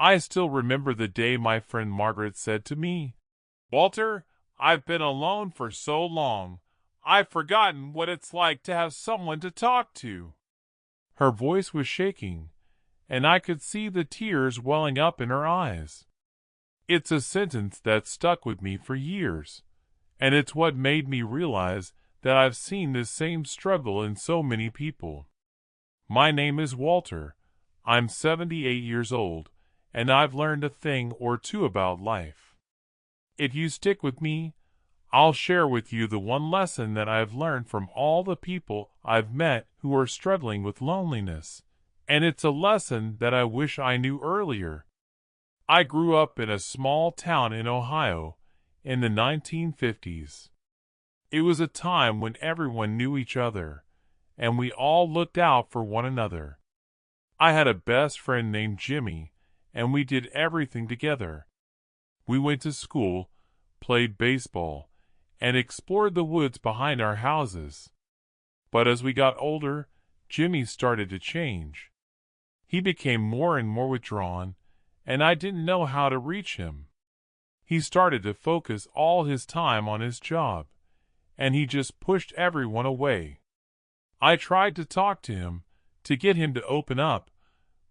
I still remember the day my friend Margaret said to me, "Walter, I've been alone for so long. I've forgotten what it's like to have someone to talk to." Her voice was shaking, and I could see the tears welling up in her eyes. It's a sentence that stuck with me for years, and it's what made me realize that I've seen this same struggle in so many people. My name is Walter. I'm 78 years old, and I've learned a thing or two about life. If you stick with me, I'll share with you the one lesson that I've learned from all the people I've met who are struggling with loneliness, and it's a lesson that I wish I knew earlier. I grew up in a small town in Ohio in the 1950s. It was a time when everyone knew each other, and we all looked out for one another. I had a best friend named Jimmy, and we did everything together. We went to school, played baseball, and explored the woods behind our houses. But as we got older, Jimmy started to change. He became more and more withdrawn, and I didn't know how to reach him. He started to focus all his time on his job, and he just pushed everyone away. I tried to talk to him, to get him to open up,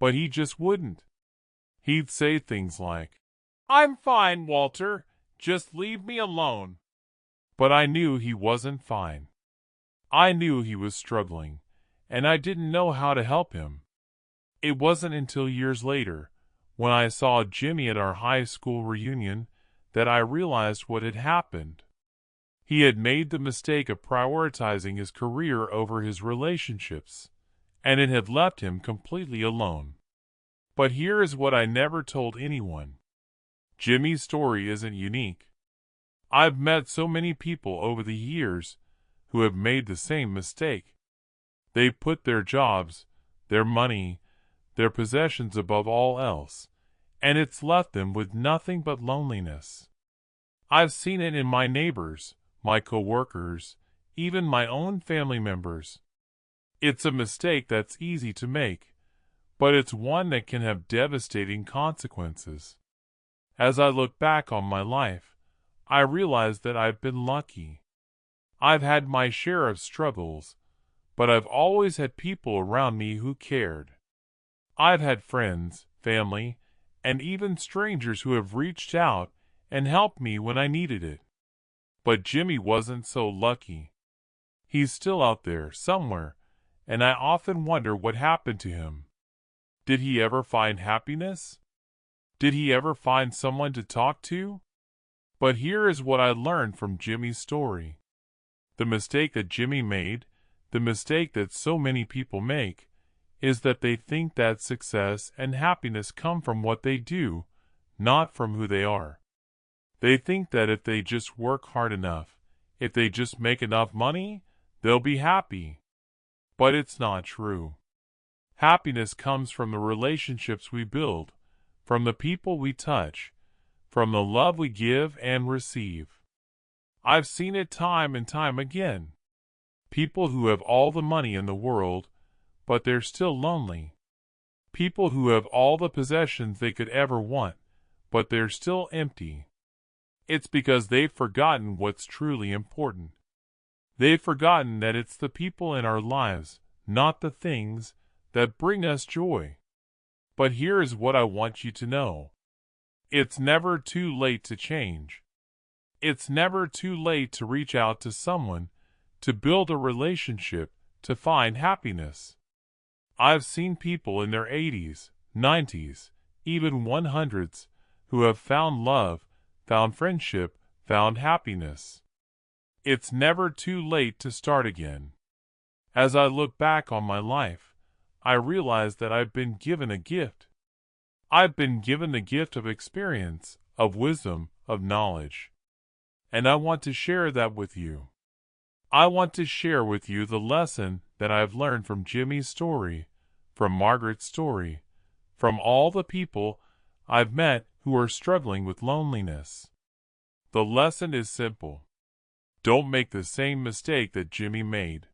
but he just wouldn't. He'd say things like, "I'm fine, Walter, just leave me alone." But I knew he wasn't fine. I knew he was struggling, and I didn't know how to help him. It wasn't until years later, when I saw Jimmy at our high school reunion, that I realized what had happened. He had made the mistake of prioritizing his career over his relationships, and it had left him completely alone. But here is what I never told anyone. Jimmy's story isn't unique. I've met so many people over the years who have made the same mistake. They put their jobs, their money, their possessions above all else, and it's left them with nothing but loneliness. I've seen it in my neighbors, my coworkers, even my own family members. It's a mistake that's easy to make, but it's one that can have devastating consequences. As I look back on my life, I realize that I've been lucky. I've had my share of struggles, but I've always had people around me who cared. I've had friends, family, and even strangers who have reached out and helped me when I needed it. But Jimmy wasn't so lucky. He's still out there somewhere, and I often wonder what happened to him. Did he ever find happiness? Did he ever find someone to talk to? But here is what I learned from Jimmy's story. The mistake that Jimmy made, the mistake that so many people make, is that they think that success and happiness come from what they do, not from who they are. They think that if they just work hard enough, if they just make enough money, they'll be happy. But it's not true. Happiness comes from the relationships we build, from the people we touch, from the love we give and receive. I've seen it time and time again. People who have all the money in the world, but they're still lonely. People who have all the possessions they could ever want, but they're still empty. It's because they've forgotten what's truly important. They've forgotten that it's the people in our lives, not the things, that bring us joy. But here is what I want you to know. It's never too late to change. It's never too late to reach out to someone, to build a relationship, to find happiness. I've seen people in their 80s, 90s, even 100s, who have found love, found friendship, found happiness. It's never too late to start again. As I look back on my life, I realize that I've been given a gift. I've been given the gift of experience, of wisdom, of knowledge. And I want to share that with you. I want to share with you the lesson that I've learned from Jimmy's story, from Margaret's story, from all the people I've met who are struggling with loneliness. The lesson is simple. Don't make the same mistake that Jimmy made.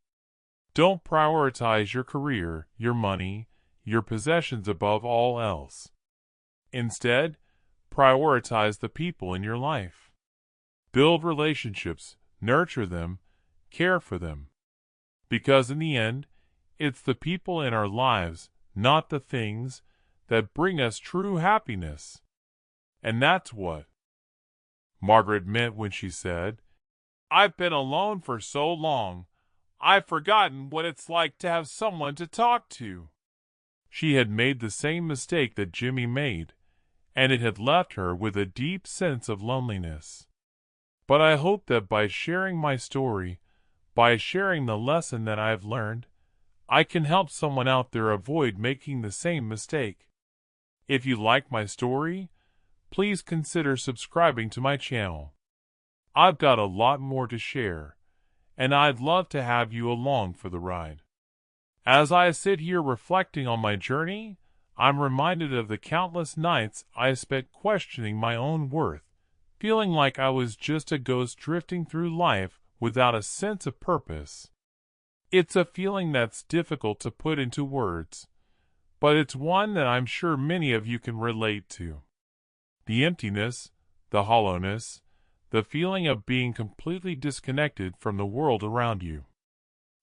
Don't prioritize your career, your money, your possessions above all else. Instead, prioritize the people in your life. Build relationships, nurture them, care for them. Because in the end, it's the people in our lives, not the things, that bring us true happiness. And that's what Margaret meant when she said, "I've been alone for so long, I've forgotten what it's like to have someone to talk to." She had made the same mistake that Jimmy made, and it had left her with a deep sense of loneliness. But I hope that by sharing my story, by sharing the lesson that I have learned, I can help someone out there avoid making the same mistake. If you like my story, please consider subscribing to my channel. I've got a lot more to share, and I'd love to have you along for the ride. As I sit here reflecting on my journey, I'm reminded of the countless nights I spent questioning my own worth, feeling like I was just a ghost drifting through life without a sense of purpose. It's a feeling that's difficult to put into words, but it's one that I'm sure many of you can relate to. The emptiness, the hollowness, the feeling of being completely disconnected from the world around you.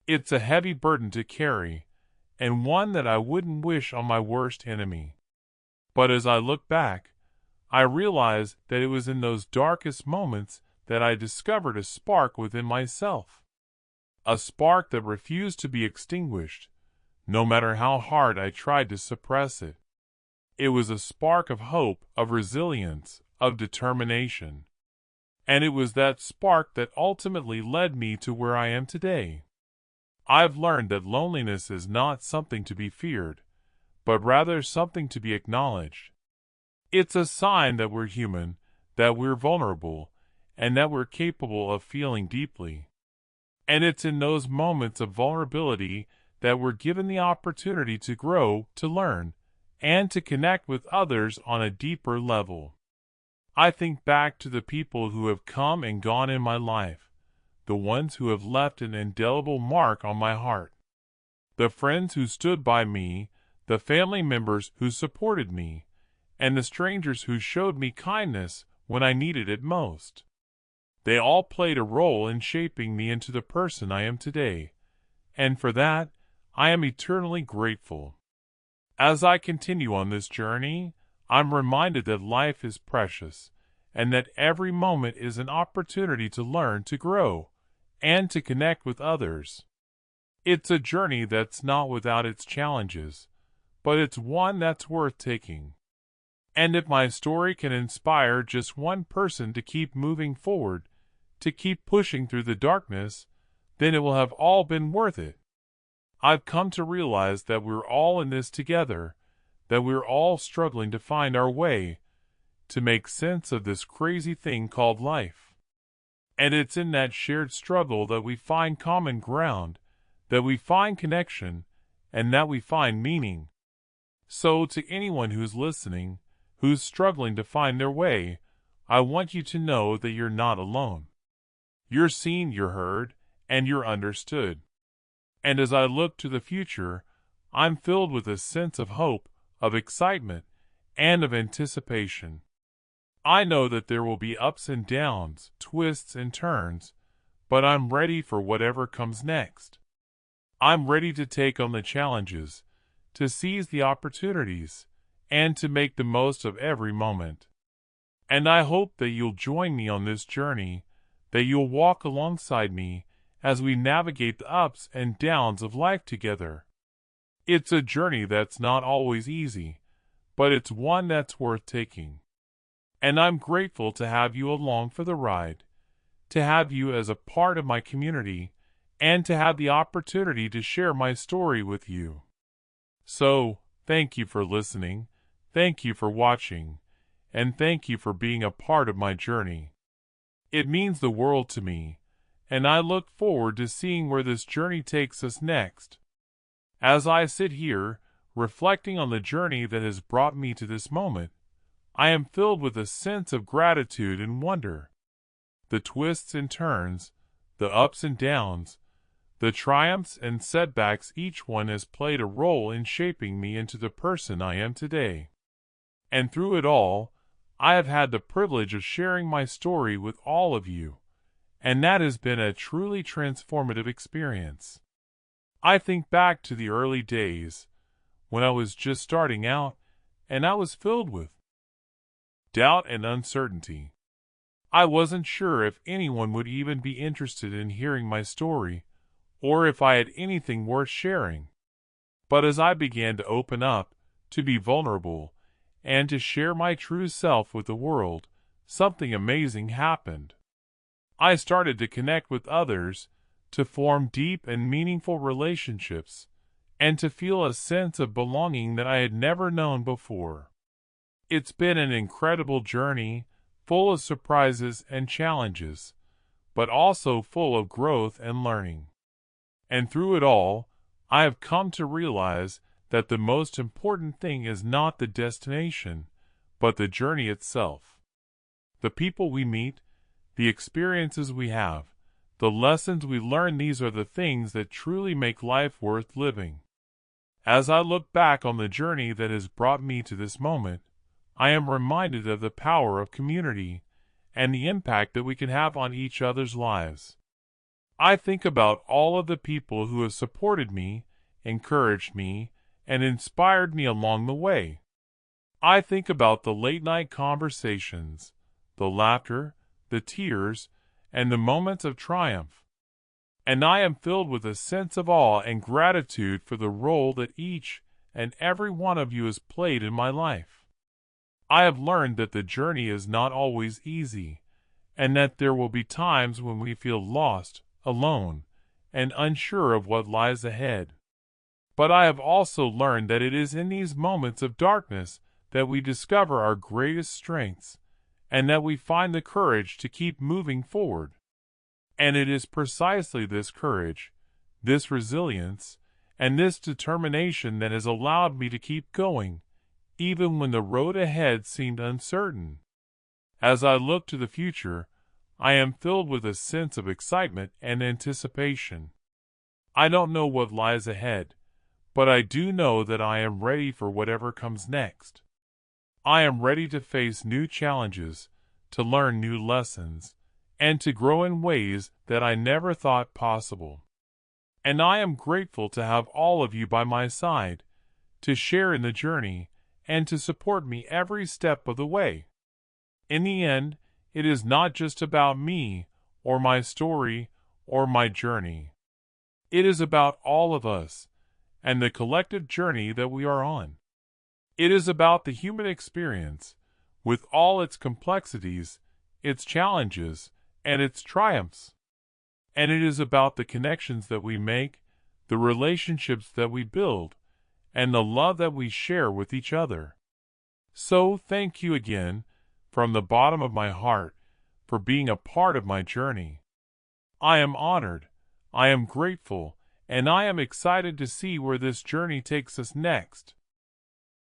It's a heavy burden to carry, and one that I wouldn't wish on my worst enemy. But as I look back, I realize that it was in those darkest moments that I discovered a spark within myself. A spark that refused to be extinguished, no matter how hard I tried to suppress it. It was a spark of hope, of resilience, of determination. And it was that spark that ultimately led me to where I am today. I've learned that loneliness is not something to be feared, but rather something to be acknowledged. It's a sign that we're human, that we're vulnerable, and that we're capable of feeling deeply. And it's in those moments of vulnerability that we're given the opportunity to grow, to learn, and to connect with others on a deeper level. I think back to the people who have come and gone in my life, the ones who have left an indelible mark on my heart. The friends who stood by me, the family members who supported me, and the strangers who showed me kindness when I needed it most. They all played a role in shaping me into the person I am today, and for that, I am eternally grateful. As I continue on this journey, I'm reminded that life is precious, and that every moment is an opportunity to learn, to grow, and to connect with others. It's a journey that's not without its challenges, but it's one that's worth taking. And if my story can inspire just one person to keep moving forward, to keep pushing through the darkness, then it will have all been worth it. I've come to realize that we're all in this together, that we're all struggling to find our way, to make sense of this crazy thing called life. And it's in that shared struggle that we find common ground, that we find connection, and that we find meaning. So to anyone who's listening, who's struggling to find their way, I want you to know that you're not alone. You're seen, you're heard, and you're understood. And as I look to the future, I'm filled with a sense of hope, of excitement, and of anticipation. I know that there will be ups and downs, twists and turns, but I'm ready for whatever comes next. I'm ready to take on the challenges, to seize the opportunities, and to make the most of every moment. And I hope that you'll join me on this journey, that you'll walk alongside me as we navigate the ups and downs of life together. It's a journey that's not always easy, but it's one that's worth taking. And I'm grateful to have you along for the ride, to have you as a part of my community, and to have the opportunity to share my story with you. So, thank you for listening, thank you for watching, and thank you for being a part of my journey. It means the world to me, and I look forward to seeing where this journey takes us next. As I sit here, reflecting on the journey that has brought me to this moment, I am filled with a sense of gratitude and wonder. The twists and turns, the ups and downs, the triumphs and setbacks, each one has played a role in shaping me into the person I am today. And through it all, I have had the privilege of sharing my story with all of you, and that has been a truly transformative experience. I think back to the early days when I was just starting out, and I was filled with doubt and uncertainty. I wasn't sure if anyone would even be interested in hearing my story, or if I had anything worth sharing. But as I began to open up, to be vulnerable, and to share my true self with the world, something amazing happened. I started to connect with others, to form deep and meaningful relationships, and to feel a sense of belonging that I had never known before. It's been an incredible journey, full of surprises and challenges, but also full of growth and learning. And through it all, I have come to realize that the most important thing is not the destination, but the journey itself. The people we meet, the experiences we have, the lessons we learn, these are the things that truly make life worth living. As I look back on the journey that has brought me to this moment, I am reminded of the power of community and the impact that we can have on each other's lives. I think about all of the people who have supported me, encouraged me, and inspired me along the way. I think about the late-night conversations, the laughter, the tears, and the moments of triumph. And I am filled with a sense of awe and gratitude for the role that each and every one of you has played in my life. I have learned that the journey is not always easy, and that there will be times when we feel lost, alone, and unsure of what lies ahead. But I have also learned that it is in these moments of darkness that we discover our greatest strengths, and that we find the courage to keep moving forward. And it is precisely this courage, this resilience, and this determination that has allowed me to keep going, even when the road ahead seemed uncertain. As I look to the future, I am filled with a sense of excitement and anticipation. I don't know what lies ahead, but I do know that I am ready for whatever comes next. I am ready to face new challenges, to learn new lessons, and to grow in ways that I never thought possible. And I am grateful to have all of you by my side, to share in the journey, and to support me every step of the way. In the end, it is not just about me, or my story, or my journey. It is about all of us, and the collective journey that we are on. It is about the human experience, with all its complexities, its challenges, and its triumphs. And it is about the connections that we make, the relationships that we build, and the love that we share with each other. So thank you again, from the bottom of my heart, for being a part of my journey. I am honored, I am grateful, and I am excited to see where this journey takes us next.